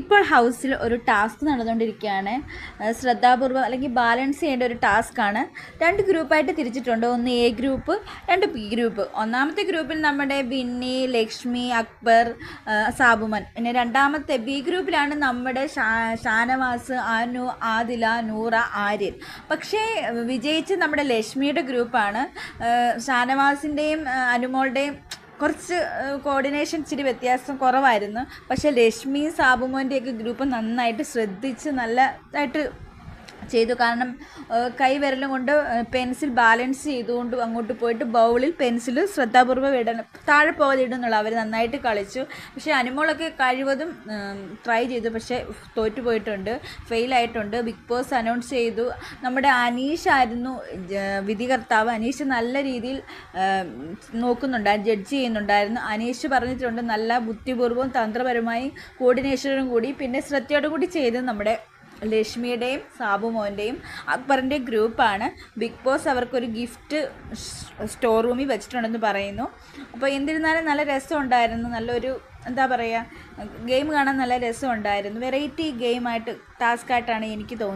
ഇപ്പോൾ ഹൗസിൽ ഒരു ടാസ്ക് നടന്നുകൊണ്ടിരിക്കുകയാണ്. ശ്രദ്ധാപൂർവ്വം അല്ലെങ്കിൽ ബാലൻസ് ചെയ്യേണ്ട ഒരു ടാസ്ക്കാണ്. 2 ഗ്രൂപ്പായിട്ട് തിരിച്ചിട്ടുണ്ട്. ഒന്ന് എ ഗ്രൂപ്പ്, 2 ബി ഗ്രൂപ്പ്. ഒന്നാമത്തെ ഗ്രൂപ്പിൽ നമ്മുടെ ബിന്നി, ലക്ഷ്മി, അക്ബർ, സാബുമൻ. പിന്നെ രണ്ടാമത്തെ ബി ഗ്രൂപ്പിലാണ് നമ്മുടെ ഷാനവാസ്, അനു, ആദില, നൂറ, ആര്യൻ. പക്ഷേ വിജയിച്ച് നമ്മുടെ ലക്ഷ്മിയുടെ ഗ്രൂപ്പാണ്. ഷാനവാസിൻ്റെയും അനുമോളുടെയും കുറച്ച് കോർഡിനേഷൻ ഇച്ചിരി വ്യത്യാസം കുറവായിരുന്നു. പക്ഷേ ലക്ഷ്മി, സാബുമോൻ്റെയൊക്കെ ഗ്രൂപ്പ് നന്നായിട്ട് ശ്രദ്ധിച്ച് നല്ലതായിട്ട് ചെയ്തു. കാരണം കൈവിരലും കൊണ്ട് പെൻസിൽ ബാലൻസ് ചെയ്തുകൊണ്ട് അങ്ങോട്ട് പോയിട്ട് ബൗളിൽ പെൻസിൽ ശ്രദ്ധാപൂർവ്വം ഇടണം, താഴെ പോകാതെ ഇടുന്നുള്ള അവർ നന്നായിട്ട് കളിച്ചു. പക്ഷേ അനുമോളൊക്കെ കഴിവതും ട്രൈ ചെയ്തു, പക്ഷേ തോറ്റുപോയിട്ടുണ്ട്, ഫെയിലായിട്ടുണ്ട്. ബിഗ് ബോസ് അനൗൺസ് ചെയ്തു. നമ്മുടെ അനീഷായിരുന്നു വിധികർത്താവ്. അനീഷ് നല്ല രീതിയിൽ നോക്കുന്നുണ്ടായിരുന്നു, ജഡ്ജ് ചെയ്യുന്നുണ്ടായിരുന്നു. അനീഷ് പറഞ്ഞിട്ടുണ്ട് നല്ല ബുദ്ധിപൂർവ്വം തന്ത്രപരമായി കോർഡിനേഷനും കൂടി പിന്നെ ശ്രദ്ധയോടും കൂടി ചെയ്ത് നമ്മുടെ ലക്ഷ്മിയുടെയും സാബുമോൻ്റെയും അക്ബറിൻ്റെ ഗ്രൂപ്പാണ്. ബിഗ് ബോസ് അവർക്കൊരു ഗിഫ്റ്റ് സ്റ്റോർ റൂമിൽ വെച്ചിട്ടുണ്ടെന്ന് പറയുന്നു. അപ്പോൾ എന്നിരുന്നാലും നല്ല രസമുണ്ടായിരുന്നു. നല്ലൊരു എന്താ പറയുക, ഗെയിം കാണാൻ നല്ല രസമുണ്ടായിരുന്നു. വെറൈറ്റി ഗെയിമായിട്ട് ടാസ്ക്കായിട്ടാണ് എനിക്ക് തോന്നിയത്.